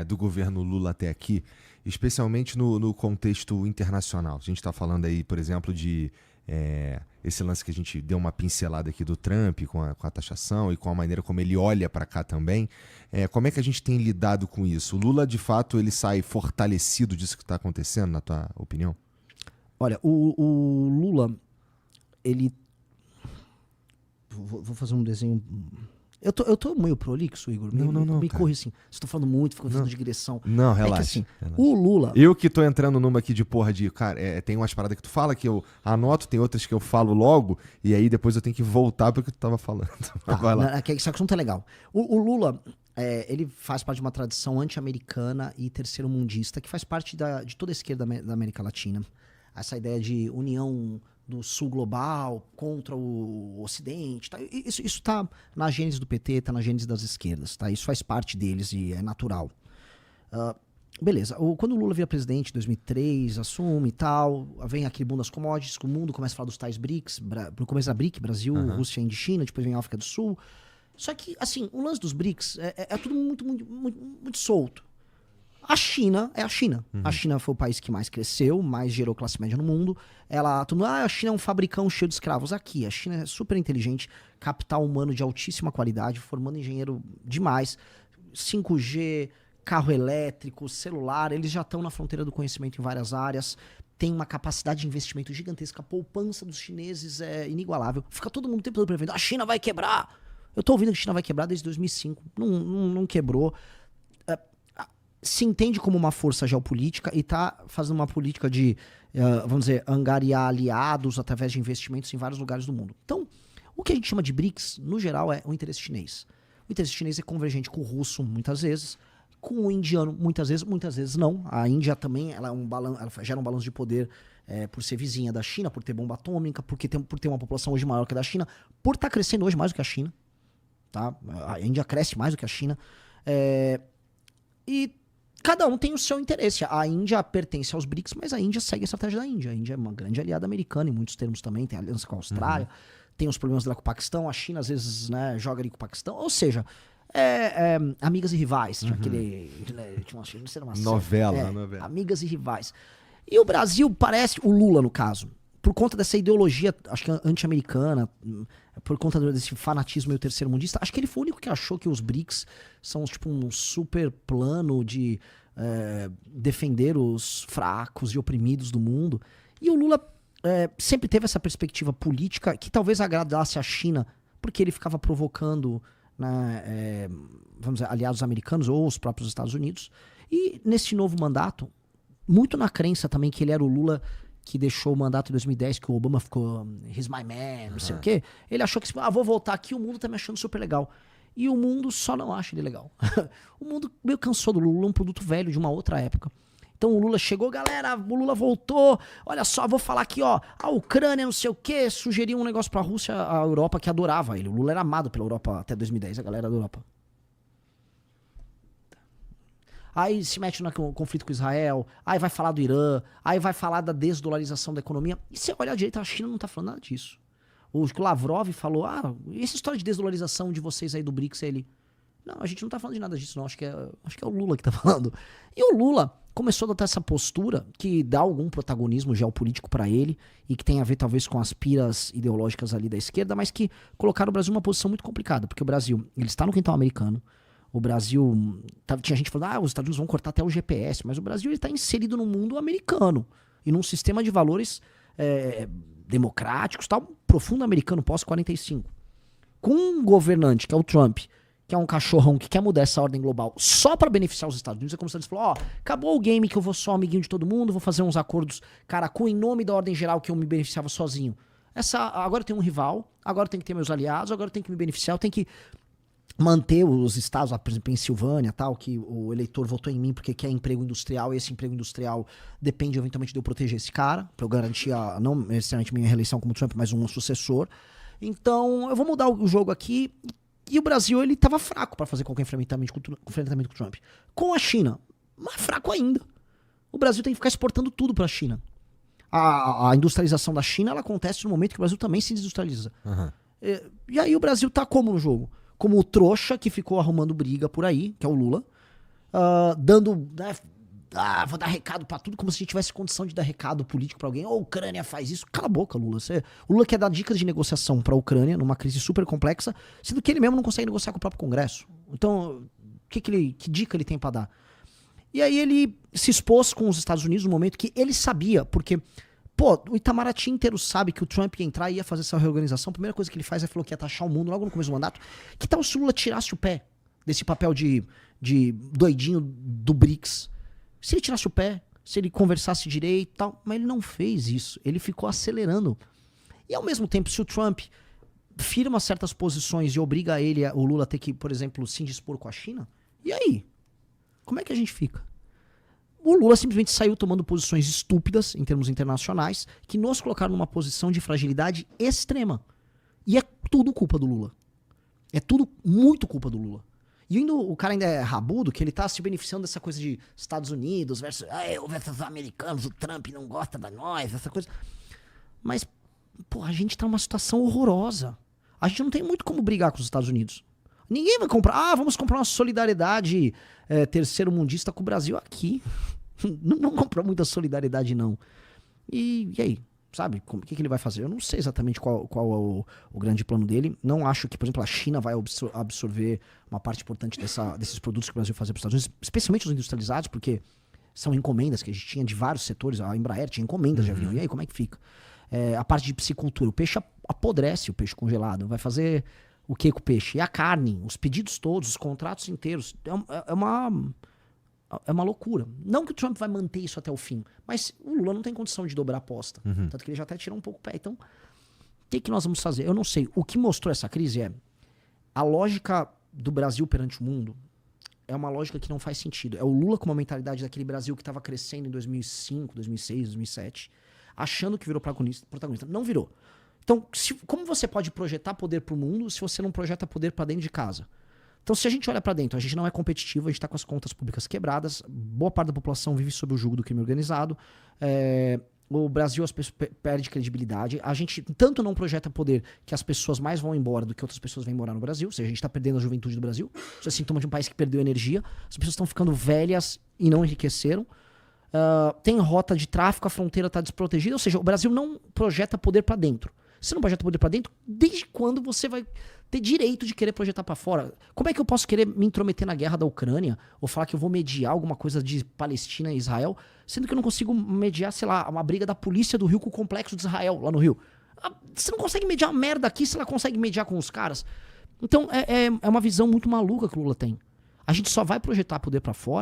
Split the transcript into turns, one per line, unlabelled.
do governo Lula até aqui, especialmente no contexto internacional. A gente está falando aí, por exemplo, de esse lance que a gente deu uma pincelada aqui do Trump com a taxação e com a maneira como ele olha para cá também. Como é que a gente tem lidado com isso? O Lula, de fato, ele sai fortalecido disso que está acontecendo, na tua opinião?
Olha, o Lula, ele... Vou fazer um desenho... Eu tô meio prolixo, Igor.
Não,
Me
cara.
corre assim. Você tá falando muito, fica fazendo digressão.
Não, relaxa.
É que assim,
relaxa.
o Lula...
Eu que tô entrando numa aqui de porra de... Cara, tem umas paradas que tu fala que eu anoto, tem outras que eu falo logo, e aí depois eu tenho que voltar pro que tu tava falando. Vai lá.
Esse assunto é legal. O Lula, ele faz parte de uma tradição anti-americana e terceiro-mundista que faz parte de toda a esquerda da América Latina. Essa ideia de união do sul global contra o ocidente. Tá? Isso está na gênese do PT, está na gênese das esquerdas. Tá? Isso faz parte deles e é natural. Beleza. Quando o Lula vira presidente em 2003, assume e tal, vem aquele boom das commodities, o mundo começa a falar dos tais BRICS, no começo da BRIC, Brasil, Rússia, Índia e China, depois vem a África do Sul. Só que, assim, o lance dos BRICS é tudo muito solto. A China é a China. A China foi o país que mais cresceu, mais gerou classe média no mundo. A China é um fabricão cheio de escravos. Aqui, a China é super inteligente, capital humano de altíssima qualidade, formando engenheiro demais. 5G, carro elétrico, celular, eles já estão na fronteira do conhecimento em várias áreas. Tem uma capacidade de investimento gigantesca. A poupança dos chineses é inigualável. Fica todo mundo o tempo todo prevendo, a China vai quebrar. Eu tô ouvindo que a China vai quebrar desde 2005. Não quebrou. Se entende como uma força geopolítica e tá fazendo uma política de, vamos dizer, angariar aliados através de investimentos em vários lugares do mundo. Então, o que a gente chama de BRICS, no geral, é o interesse chinês. O interesse chinês é convergente com o russo, muitas vezes, com o indiano, muitas vezes não. A Índia também ela gera um balanço de poder por ser vizinha da China, por ter bomba atômica, por ter uma população hoje maior que a da China, por estar crescendo hoje mais do que a China. Tá? A Índia cresce mais do que a China. E cada um tem o seu interesse. A Índia pertence aos BRICS, mas a Índia segue a estratégia da Índia. A Índia é uma grande aliada americana em muitos termos também. Tem aliança com a Austrália, tem os problemas dela com o Paquistão. A China, às vezes, né, joga ali com o Paquistão. Ou seja, amigas e rivais. Tinha uma
Novela.
Amigas e rivais. E o Brasil parece, o Lula, no caso, por conta dessa ideologia, acho que anti-americana, por conta desse fanatismo meio terceiro-mundista, acho que ele foi o único que achou que os BRICS são tipo um super plano de defender os fracos e oprimidos do mundo. E o Lula sempre teve essa perspectiva política que talvez agradasse a China, porque ele ficava provocando, né, vamos dizer, aliados americanos ou os próprios Estados Unidos. E nesse novo mandato, muito na crença também que ele era o Lula que deixou o mandato em 2010, que o Obama ficou he's my man, não sei o quê. Ele achou que, vou voltar aqui, o mundo tá me achando super legal. E o mundo só não acha ele legal. O mundo meio cansou do Lula, um produto velho de uma outra época. Então o Lula chegou, galera, o Lula voltou, olha só, vou falar aqui, ó, a Ucrânia, não sei o quê, sugeriu um negócio pra Rússia, a Europa que adorava ele. O Lula era amado pela Europa até 2010, a galera da Europa. Aí se mete no conflito com Israel, aí vai falar do Irã, aí vai falar da desdolarização da economia. E você olha à direita, a China não tá falando nada disso. O Lavrov falou, e essa história de desdolarização de vocês aí do BRICS, ele... Não, a gente não tá falando de nada disso, não. Acho que é o Lula que tá falando. E o Lula começou a adotar essa postura que dá algum protagonismo geopolítico pra ele e que tem a ver talvez com as piras ideológicas ali da esquerda, mas que colocaram o Brasil numa posição muito complicada, porque o Brasil, ele está no quintal americano. O Brasil, tinha gente falando, os Estados Unidos vão cortar até o GPS, mas o Brasil está inserido no mundo americano e num sistema de valores democráticos, tal, profundo americano pós-45. Com um governante, que é o Trump, que é um cachorrão que quer mudar essa ordem global só para beneficiar os Estados Unidos, é como se eles falaram, acabou o game que eu vou só amiguinho de todo mundo, vou fazer uns acordos, caracu, em nome da ordem geral que eu me beneficiava sozinho. Agora eu tenho um rival, agora eu tenho que ter meus aliados, agora eu tenho que me beneficiar, eu tenho que manter os estados, por exemplo, Pensilvânia, tal, que o eleitor votou em mim porque quer emprego industrial, e esse emprego industrial depende eventualmente de eu proteger esse cara, para eu garantir, não necessariamente minha reeleição como Trump, mas um sucessor. Então, eu vou mudar o jogo aqui, e o Brasil, ele estava fraco para fazer qualquer enfrentamento com o Trump. Com a China, mais fraco ainda. O Brasil tem que ficar exportando tudo para a China. A industrialização da China, ela acontece no momento que o Brasil também se desindustrializa. E aí o Brasil tá como no jogo? Como o trouxa que ficou arrumando briga por aí, que é o Lula, dando... Né, vou dar recado pra tudo, como se a gente tivesse condição de dar recado político pra alguém. A Ucrânia faz isso. Cala a boca, Lula. O Lula quer dar dicas de negociação pra Ucrânia numa crise super complexa, sendo que ele mesmo não consegue negociar com o próprio Congresso. Então, que dica ele tem pra dar? E aí ele se expôs com os Estados Unidos no momento que ele sabia, porque, o Itamaraty inteiro sabe que o Trump ia entrar e ia fazer essa reorganização. A primeira coisa que ele faz é falou que ia taxar o mundo logo no começo do mandato. Que tal se o Lula tirasse o pé desse papel de doidinho do BRICS? Se ele tirasse o pé, se ele conversasse direito e tal, mas ele não fez isso. Ele ficou acelerando. E ao mesmo tempo, se o Trump firma certas posições e obriga o Lula a ter que, por exemplo, se indispor com a China, e aí? Como é que a gente fica? O Lula simplesmente saiu tomando posições estúpidas em termos internacionais que nos colocaram numa posição de fragilidade extrema. E é tudo culpa do Lula. É tudo muito culpa do Lula. E o cara ainda é rabudo, que ele tá se beneficiando dessa coisa de Estados Unidos versus os americanos, o Trump não gosta da nós, essa coisa. Mas, a gente tá numa situação horrorosa. A gente não tem muito como brigar com os Estados Unidos. Ninguém vai comprar, vamos comprar uma solidariedade terceiro-mundista com o Brasil aqui. Não comprou muita solidariedade, não. E aí? Sabe, o que ele vai fazer? Eu não sei exatamente qual é o grande plano dele. Não acho que, por exemplo, a China vai absorver uma parte importante desses produtos que o Brasil fazia para os Estados Unidos, especialmente os industrializados, porque são encomendas que a gente tinha de vários setores. A Embraer tinha encomendas de avião. E aí, como é que fica? A parte de piscicultura. O peixe apodrece, o peixe congelado. Vai fazer o que com o peixe? E a carne, os pedidos todos, os contratos inteiros. É uma loucura. Não que o Trump vai manter isso até o fim, mas o Lula não tem condição de dobrar a aposta. Tanto que ele já até tirou um pouco o pé. Então, o que nós vamos fazer? Eu não sei. O que mostrou essa crise é a lógica do Brasil perante o mundo é uma lógica que não faz sentido. É o Lula com uma mentalidade daquele Brasil que estava crescendo em 2005, 2006, 2007, achando que virou protagonista. Não virou. Então, como você pode projetar poder para o mundo se você não projeta poder para dentro de casa? Então, se a gente olha para dentro, a gente não é competitivo, a gente está com as contas públicas quebradas, boa parte da população vive sob o jugo do crime organizado, o Brasil as pessoas perde credibilidade, a gente tanto não projeta poder que as pessoas mais vão embora do que outras pessoas vêm morar no Brasil, ou seja, a gente está perdendo a juventude do Brasil, isso é sintoma de um país que perdeu energia, as pessoas estão ficando velhas e não enriqueceram, tem rota de tráfico, a fronteira está desprotegida, ou seja, o Brasil não projeta poder para dentro. Se não projeta poder para dentro, desde quando você vai ter direito de querer projetar para fora? Como é que eu posso querer me intrometer na guerra da Ucrânia ou falar que eu vou mediar alguma coisa de Palestina e Israel, sendo que eu não consigo mediar, sei lá, uma briga da polícia do Rio com o complexo de Israel, lá no Rio? Você não consegue mediar a merda aqui se ela consegue mediar com os caras? Então é uma visão muito maluca que o Lula tem. A gente só vai projetar poder para fora